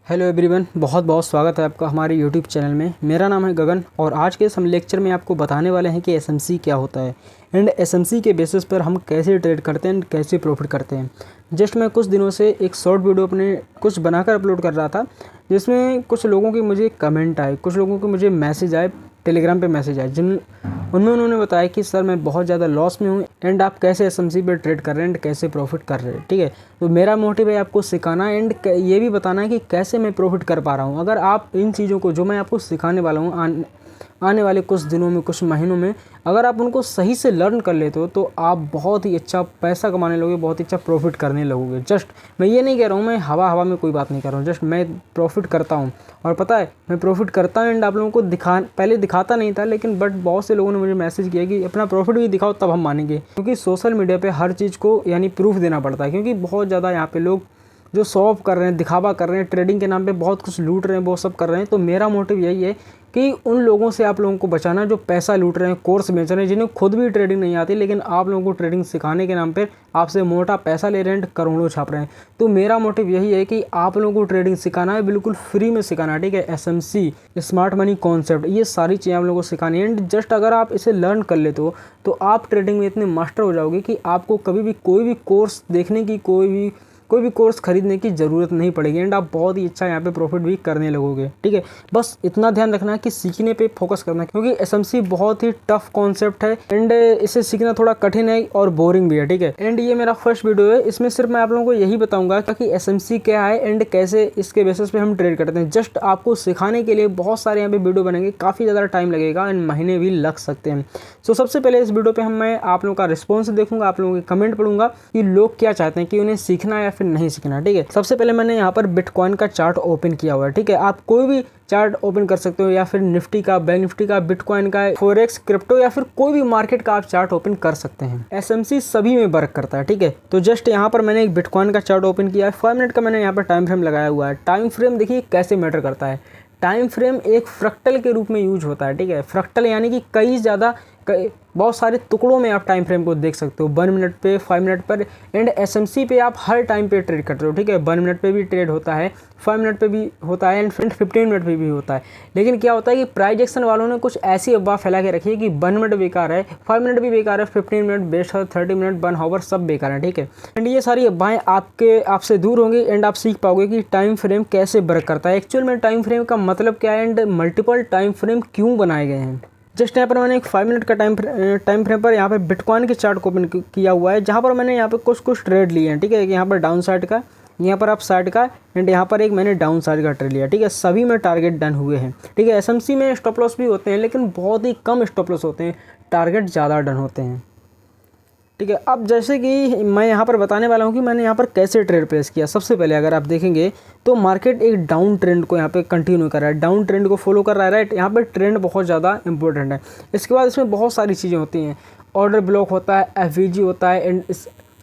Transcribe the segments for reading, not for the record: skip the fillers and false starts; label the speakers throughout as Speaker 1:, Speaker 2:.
Speaker 1: Hello everyone, बहुत बहुत स्वागत है आपका हमारे यूट्यूब चैनल में। मेरा नाम है गगन और आज के इस हम लेक्चर में आपको बताने वाले हैं कि एसएमसी क्या होता है एंड एसएमसी के बेसिस पर हम कैसे ट्रेड करते हैं एंड कैसे प्रॉफिट करते हैं। जस्ट मैं कुछ दिनों से एक शॉर्ट वीडियो अपने कुछ बनाकर अपलोड कर रहा था, जिसमें कुछ लोगों की मुझे कमेंट आए, कुछ लोगों के मुझे मैसेज आए, टेलीग्राम पे मैसेज आए, उनमें उन्होंने बताया कि सर मैं बहुत ज़्यादा लॉस में हूँ एंड आप कैसे एसएमसी पे ट्रेड कर रहे हैं एंड कैसे प्रॉफिट कर रहे हैं। ठीक है, तो मेरा मोटिव है आपको सिखाना एंड ये भी बताना है कि कैसे मैं प्रॉफिट कर पा रहा हूँ। अगर आप इन चीज़ों को जो मैं आपको सिखाने वाला हूँ आने वाले कुछ दिनों में, कुछ महीनों में, अगर आप उनको सही से लर्न कर लेते हो तो आप बहुत ही अच्छा पैसा कमाने लगोगे, बहुत ही अच्छा प्रॉफिट करने लगोगे। जस्ट मैं ये नहीं कह रहा हूँ, मैं हवा में कोई बात नहीं कर रहा हूँ, जस्ट मैं प्रॉफिट करता हूँ। और पता है मैं प्रॉफिट करता हूँ एंड आप लोगों को पहले दिखाता नहीं था, लेकिन बट बहुत से लोगों ने मुझे मैसेज किया कि अपना प्रॉफिट भी दिखाओ तब हम मानेंगे। क्योंकि सोशल मीडिया पर हर चीज़ को यानी प्रूफ देना पड़ता है, क्योंकि बहुत ज़्यादा यहाँ पे लोग जो शो ऑफ कर रहे हैं, दिखावा कर रहे हैं, ट्रेडिंग के नाम पे बहुत कुछ लूट रहे हैं, वो सब कर रहे हैं। तो मेरा मोटिव यही है कि उन लोगों से आप लोगों को बचाना जो पैसा लूट रहे हैं, कोर्स बेच रहे हैं, जिन्हें खुद भी ट्रेडिंग नहीं आती, लेकिन आप लोगों को ट्रेडिंग सिखाने के नाम पे आपसे मोटा पैसा ले रहे हैं, करोड़ों छाप रहे हैं। तो मेरा मोटिव यही है कि आप लोगों को ट्रेडिंग सिखाना है, बिल्कुल फ्री में सिखाना है। ठीक है, एसएमसी, स्मार्ट मनी कॉन्सेप्ट, ये सारी चीज़ें आप लोगों को सिखानी है। एंड जस्ट अगर आप इसे लर्न कर लेते हो तो आप ट्रेडिंग में इतने मास्टर हो जाओगे कि आपको कभी भी कोई भी कोर्स देखने की, कोई भी कोर्स खरीदने की ज़रूरत नहीं पड़ेगी एंड आप बहुत ही अच्छा यहाँ पे प्रॉफिट भी करने लगोगे। ठीक है, बस इतना ध्यान रखना है कि सीखने पे फोकस करना है, क्योंकि एसएमसी बहुत ही टफ कॉन्सेप्ट है एंड इसे सीखना थोड़ा कठिन है और बोरिंग भी है। ठीक है, एंड ये मेरा फर्स्ट वीडियो है, इसमें सिर्फ मैं आप लोगों को यही बताऊंगा कि एसएमसी क्या है एंड कैसे इसके बेसिस पे हम ट्रेड करते हैं। जस्ट आपको सिखाने के लिए बहुत सारे यहाँ पे वीडियो बनेंगे, काफ़ी ज़्यादा टाइम लगेगा एंड महीने भी लग सकते हैं। सो सबसे पहले इस वीडियो पे मैं आप लोगों का रिस्पॉन्स देखूंगा, आप लोगों के कमेंट पढ़ूंगा कि लोग क्या चाहते हैं, कि उन्हें सीखना या फिर नहीं सीखना। ठीक है, सबसे पहले मैंने यहाँ पर बिटकॉइन का चार्ट ओपन किया हुआ है। ठीक है, आप कोई भी चार्ट ओपन कर सकते हो, या फिर निफ्टी का, बैंक निफ्टी का, बिटकॉइन का, फॉरेक्स, क्रिप्टो, या फिर कोई भी मार्केट का आप चार्ट ओपन कर सकते हैं। एसएमसी सभी में वर्क करता है। ठीक है, तो जस्ट यहाँ पर मैंने एक बिटकॉइन का चार्ट ओपन किया है, 5 मिनट का मैंने यहाँ पर टाइम फ्रेम लगाया हुआ है। टाइम फ्रेम देखिए कैसे मैटर करता है। टाइम फ्रेम एक फ्रैक्टल के रूप में यूज होता है। ठीक है, फ्रैक्टल यानी कि बहुत सारे टुकड़ों में आप टाइम फ्रेम को देख सकते हो, 1 मिनट पे, 5 मिनट पर। एंड एसएमसी पे आप हर टाइम पे ट्रेड करते हो। ठीक है, 1 मिनट पे भी ट्रेड होता है, 5 मिनट पे भी होता है एंड 15 मिनट पे भी होता है। लेकिन क्या होता है कि प्राइस एक्शन वालों ने कुछ ऐसी अफवाह फैला के रखी है कि 1 मिनट बेकार है, 5 मिनट भी बेकार है, 15 मिनट बेस्ट है, 30 मिनट, 1 आवर सब बेकार है। ठीक है, एंड ये सारी अफवाहें आपसे दूर होंगी एंड आप सीख पाओगे कि टाइम फ्रेम कैसे वर्क करता है, एक्चुअल में टाइम फ्रेम का मतलब क्या है एंड मल्टीपल टाइम फ्रेम क्यों बनाए गए हैं। जस्ट यहाँ पर मैंने एक 5 मिनट का टाइम फ्रेम पर यहाँ पे बिटकॉइन के चार्ट को ओपन किया हुआ है, जहाँ पर मैंने यहाँ पे कुछ ट्रेड लिए हैं। ठीक है, यहाँ पर डाउन साइड का, यहाँ पर अप साइड का एंड यहाँ पर एक मैंने डाउन साइड का ट्रेड लिया। ठीक है, सभी में टारगेट डन हुए हैं। ठीक है, एसएमसी में स्टॉप लॉस भी होते हैं, लेकिन बहुत ही कम स्टॉप लॉस होते हैं, टारगेट ज़्यादा डन होते हैं। ठीक है, अब जैसे कि मैं यहाँ पर बताने वाला हूँ कि मैंने यहाँ पर कैसे ट्रेड प्लेस किया। सबसे पहले अगर आप देखेंगे तो मार्केट एक डाउन ट्रेंड को यहाँ पे कंटिन्यू कर रहा है, डाउन ट्रेंड को फॉलो कर रहा है। राइट, यहाँ पर ट्रेंड बहुत ज़्यादा इंपॉर्टेंट है। इसके बाद इसमें बहुत सारी चीज़ें होती हैं, ऑर्डर ब्लॉक होता है, एफवीजी होता है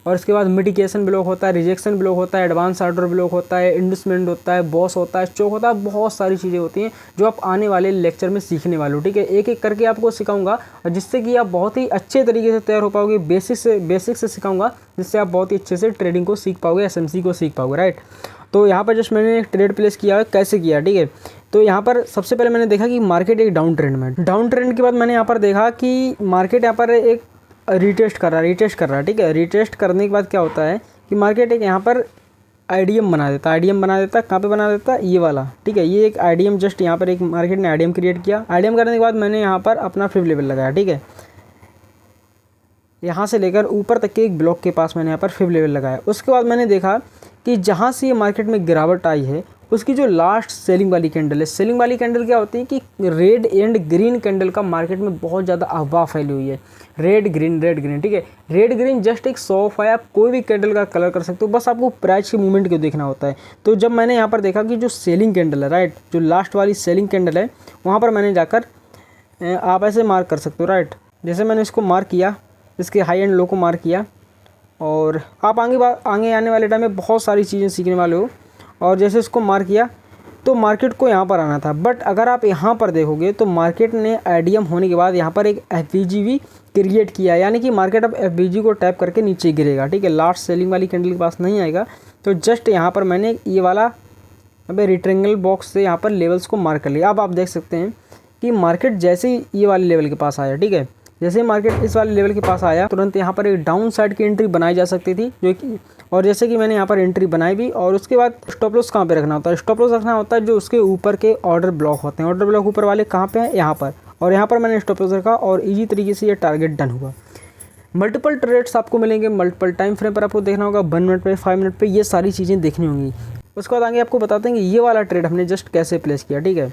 Speaker 1: और इसके बाद मिटिगेशन ब्लॉक होता है, रिजेक्शन ब्लॉक होता है, एडवांस ऑर्डर ब्लॉक होता है, इंडसमेंट होता है, बॉस होता है, चोक होता है, बहुत सारी चीज़ें होती हैं जो आप आने वाले लेक्चर में सीखने वाले हो। ठीक है, एक एक करके आपको सिखाऊंगा और जिससे कि आप बहुत ही अच्छे तरीके से तैयार हो पाओगे। बेसिक से सिखाऊंगा, जिससे आप बहुत ही अच्छे से ट्रेडिंग को सीख पाओगे, एसएमसी को सीख पाओगे। राइट, तो यहाँ पर जस्ट मैंने एक ट्रेड प्लेस किया है, कैसे किया। ठीक है, तो यहाँ पर सबसे पहले मैंने देखा कि मार्केट एक डाउन ट्रेंड में, डाउन ट्रेंड के बाद मैंने यहाँ पर देखा कि मार्केट यहाँ पर एक रीटेस्ट कर रहा है। ठीक है, रीटेस्ट करने के बाद क्या होता है कि मार्केट एक यहाँ पर आईडीएम बना देता है, कहाँ पे बना देता है, ये वाला। ठीक है, ये एक आईडीएम, जस्ट यहाँ पर एक मार्केट ने आईडीएम क्रिएट किया। आईडीएम करने के बाद मैंने यहाँ पर अपना फिफ्थ लेवल लगाया। ठीक है, यहाँ से लेकर ऊपर तक के एक ब्लॉक के पास मैंने यहाँ पर फिफ्थ लेवल लगाया। उसके बाद मैंने देखा कि जहाँ से ये मार्केट में गिरावट आई है, उसकी जो लास्ट सेलिंग वाली कैंडल है, सेलिंग वाली कैंडल क्या होती है कि रेड एंड ग्रीन कैंडल का मार्केट में बहुत ज़्यादा अफवाह फैली हुई है, रेड ग्रीन। ठीक है, रेड ग्रीन जस्ट एक शो ऑफ है, आप कोई भी कैंडल का कलर कर सकते हो, बस आपको प्राइस की मूवमेंट को देखना होता है। तो जब मैंने यहाँ पर देखा कि जो सेलिंग कैंडल है, राइट, जो लास्ट वाली सेलिंग कैंडल है, वहाँ पर मैंने जाकर आप ऐसे मार्क कर सकते हो। राइट, जैसे मैंने इसको मार्क किया, इसके हाई एंड लो को मार्क किया, और आप आगे आने वाले टाइम में बहुत सारी चीज़ें सीखने वाले हो। और जैसे इसको मार्क किया तो मार्केट को यहाँ पर आना था, बट अगर आप यहाँ पर देखोगे तो मार्केट ने आईडीएम होने के बाद यहाँ पर एक एफवीजी भी क्रिएट किया, यानी कि मार्केट अब एफवीजी को टैप करके नीचे गिरेगा। ठीक है, लास्ट सेलिंग वाली कैंडल के पास नहीं आएगा। तो जस्ट यहाँ पर मैंने ये वाला यहाँ पे रेक्टेंगल बॉक्स से यहाँ पर लेवल्स को मार्क कर लिया। अब आप देख सकते हैं कि मार्केट जैसे ही ये वाले लेवल के पास आया, ठीक है, जैसे ही मार्केट इस वाले लेवल के पास आया तुरंत यहाँ पर एक डाउन साइड की एंट्री बनाई जा सकती थी, जो कि और जैसे कि मैंने यहाँ पर एंट्री बनाई भी। और उसके बाद स्टॉप लॉस कहाँ पे रखना होता है? स्टॉप लॉस रखना होता है जो उसके ऊपर के ऑर्डर ब्लॉक होते हैं। ऑर्डर ब्लॉक ऊपर वाले कहाँ पे हैं? यहाँ पर। और यहाँ पर मैंने स्टॉप लॉस रखा और ईजी तरीके से ये टारगेट डन हुआ। मल्टीपल ट्रेड्स आपको मिलेंगे, मल्टीपल टाइम फ्रेम पर आपको देखना होगा, 1 मिनट पे, 5 मिनट पे, ये सारी चीज़ें देखनी होंगी। उसके बाद आगे आपको बताते हैं कि ये वाला ट्रेड हमने जस्ट कैसे प्लेस किया, ठीक है।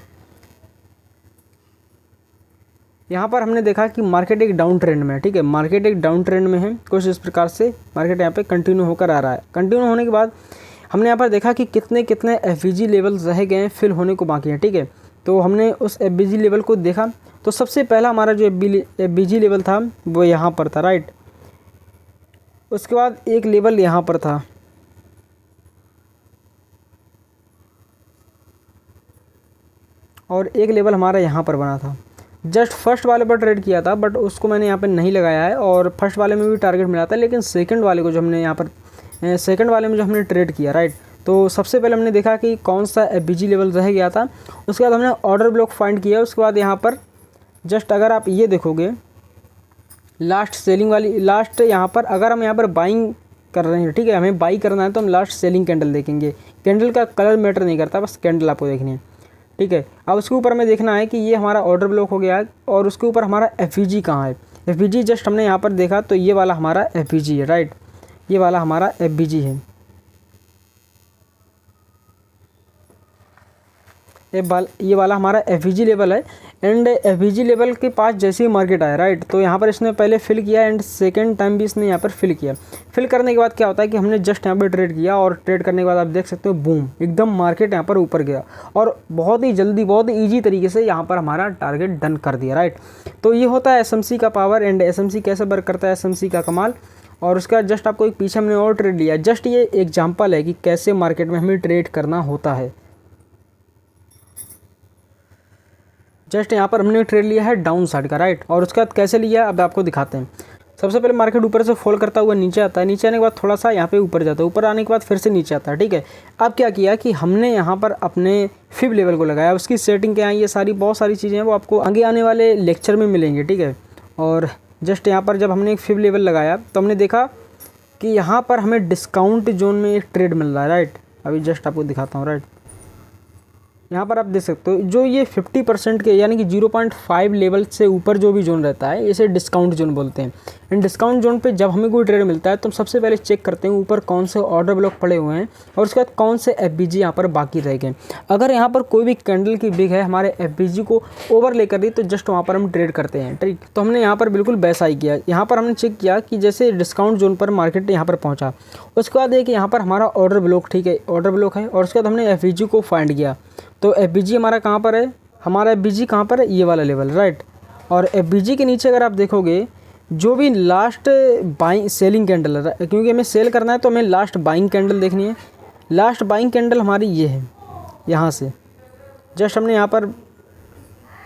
Speaker 1: यहाँ पर हमने देखा कि मार्केट एक डाउन ट्रेंड में है, ठीक है, मार्केट एक डाउन ट्रेंड में है। कुछ इस प्रकार से मार्केट यहाँ पे कंटिन्यू होकर आ रहा है। कंटिन्यू होने के बाद हमने यहाँ पर देखा कि कितने कितने एफबीजी लेवल रह गए हैं, फिल होने को बाकी है, ठीक है। तो हमने उस एफबीजी लेवल को देखा। तो सबसे पहला हमारा जो एफबीजी लेवल था वो यहाँ पर था, राइट। उसके बाद एक लेवल यहाँ पर था, और एक लेवल हमारा यहाँ पर बना था। जस्ट फर्स्ट वाले पर ट्रेड किया था, बट उसको मैंने यहाँ पे नहीं लगाया है, और फर्स्ट वाले में भी टारगेट मिला था, लेकिन सेकंड वाले को जो हमने यहाँ पर सेकंड वाले में जो हमने ट्रेड किया, राइट। तो सबसे पहले हमने देखा कि कौन सा एफबीजी लेवल रह गया था। उसके बाद हमने ऑर्डर ब्लॉक फाइंड किया। उसके बाद यहाँ पर जस्ट अगर आप ये देखोगे लास्ट सेलिंग वाली, लास्ट यहाँ पर अगर हम यहाँ पर बाइंग कर रहे हैं, ठीक है, हमें बाई करना है तो हम लास्ट सेलिंग कैंडल देखेंगे। कैंडल का कलर मैटर नहीं करता, बस कैंडल आपको देखनी है, ठीक है। अब उसके ऊपर हमें देखना है कि ये हमारा ऑर्डर ब्लॉक हो गया है, और उसके ऊपर हमारा एफबीजी कहाँ है। एफबीजी जस्ट हमने यहाँ पर देखा तो ये वाला हमारा एफबीजी है, राइट, ये वाला हमारा एफबीजी है। ये वाला हमारा एफबीजी लेवल है। एंड एफबीजी लेवल के पास जैसे ही मार्केट आया, राइट, तो यहाँ पर इसने पहले फिल किया एंड सेकंड टाइम भी इसने यहाँ पर फिल किया। फिल करने के बाद क्या होता है कि हमने जस्ट यहाँ पर ट्रेड किया, और ट्रेड करने के बाद आप देख सकते हो बूम, एकदम मार्केट यहाँ पर ऊपर गया, और बहुत ही जल्दी, बहुत ही ईजी तरीके से यहाँ पर हमारा टारगेट डन कर दिया, राइट। तो ये होता है एसएमसी का पावर, एंड एसएमसी कैसे वर्क करता है, एसएमसी का कमाल। और उसका जस्ट आपको एक पीछे हमने और ट्रेड लिया। जस्ट ये एग्जाम्पल है कि कैसे मार्केट में हमें ट्रेड करना होता है। जस्ट यहाँ पर हमने ट्रेड लिया है डाउन साइड का, राइट, और उसके बाद कैसे लिया अब आपको दिखाते हैं। सबसे पहले मार्केट ऊपर से फॉल करता हुआ नीचे आता है, नीचे आने के बाद थोड़ा सा यहाँ पे ऊपर जाता है, ऊपर आने के बाद फिर से नीचे आता है, ठीक है। अब क्या किया कि हमने यहाँ पर अपने फिब लेवल को लगाया, उसकी सेटिंग क्या है, ये सारी बहुत सारी चीज़ें हैं वो आपको आगे आने वाले लेक्चर में मिलेंगे, ठीक है। और जस्ट यहाँ पर जब हमने एक फिब लेवल लगाया तो हमने देखा कि यहाँ पर हमें डिस्काउंट जोन में एक ट्रेड मिल रहा है, राइट। अभी जस्ट आपको दिखाता हूँ, राइट। यहाँ पर आप देख सकते हो जो ये 50% के यानी कि 0.5 लेवल से ऊपर जो भी जोन रहता है इसे डिस्काउंट जोन बोलते हैं। एंड डिस्काउंट जोन पे जब हमें कोई ट्रेड मिलता है तो हम सबसे पहले चेक करते हैं ऊपर कौन से ऑर्डर ब्लॉक पड़े हुए हैं, और उसके बाद कौन से एफबीजी यहाँ पर बाकी रह गए। अगर यहाँ पर कोई भी कैंडल की बिग है हमारे एफबीजी को ओवर लेकर दी तो जस्ट वहाँ पर हम ट्रेड करते हैं, ठीक। तो हमने यहाँ पर बिल्कुल वैसा ही किया। यहाँ पर हमने चेक किया कि जैसे डिस्काउंट जोन पर मार्केट यहाँ पर पहुँचा, उसके बाद एक यहाँ पर हमारा ऑर्डर ब्लॉक, ठीक है, ऑर्डर ब्लॉक है, और उसके बाद हमने एफबीजी को फाइंड किया। तो एफबीजी हमारा कहाँ पर है, हमारा एफबीजी कहाँ पर है, ये वाला लेवल, राइट। और एफबीजी के नीचे अगर आप देखोगे जो भी लास्ट बाइंग सेलिंग कैंडल है, क्योंकि हमें सेल करना है तो हमें लास्ट बाइंग कैंडल देखनी है। लास्ट बाइंग कैंडल हमारी ये है, यहाँ से जस्ट हमने यहाँ पर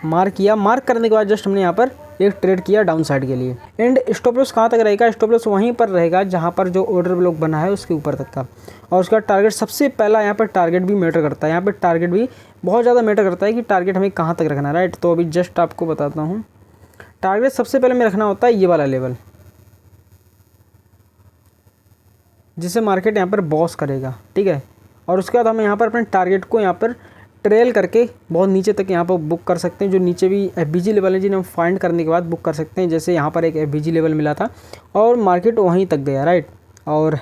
Speaker 1: मार्क किया। मार्क करने के बाद जस्ट हमने यहाँ पर एक ट्रेड किया डाउन साइड के लिए। एंड स्टॉप लॉस कहाँ तक रहेगा, स्टॉप लॉस वहीं पर रहेगा जहाँ पर जो ऑर्डर ब्लॉक बना है उसके ऊपर तक का। और उसका टारगेट सबसे पहला यहाँ पर टारगेट भी मैटर करता है, यहाँ पर टारगेट भी बहुत ज़्यादा मैटर करता है कि टारगेट हमें कहाँ तक रखना है, राइट। तो अभी जस्ट आपको बताता हूँ, टारगेट सबसे पहले में रखना होता है ये वाला लेवल, जिसे मार्केट यहाँ पर बॉस करेगा, ठीक है। और उसके बाद हम यहाँ पर अपने टारगेट को यहाँ पर ट्रेल करके बहुत नीचे तक यहाँ पर बुक कर सकते हैं। जो नीचे भी एफबीजी लेवल है जिन्हें हम फाइंड करने के बाद बुक कर सकते हैं। जैसे यहाँ पर एक एफबीजी लेवल मिला था और मार्केट वहीं तक गया, राइट, और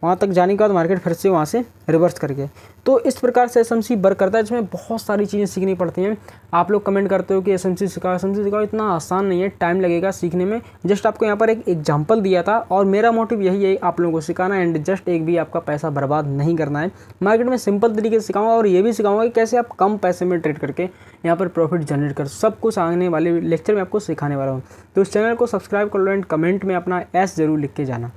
Speaker 1: वहाँ तक जाने के बाद मार्केट फिर से वहाँ से रिवर्स कर गया। तो इस प्रकार से एसएमसी वर्क करता है, जिसमें बहुत सारी चीज़ें सीखनी पड़ती हैं। आप लोग कमेंट करते हो कि एसएमसी सिखाओ, इतना आसान नहीं है, टाइम लगेगा सीखने में। जस्ट आपको यहाँ पर एक एग्जांपल दिया था और मेरा मोटिव यही है आप लोगों को सिखाना, एंड जस्ट एक भी आपका पैसा बर्बाद नहीं करना है। मार्केट में सिंपल तरीके से सिखाऊंगा और ये भी सिखाऊंगा कि कैसे आप कम पैसे में ट्रेड करके यहाँ पर प्रॉफिट जनरेट कर, सब कुछ आने वाले लेक्चर में आपको सिखाने वाला हूँ। तो इस चैनल को सब्सक्राइब कर लो एंड कमेंट में अपना एस ज़रूर लिख के जाना।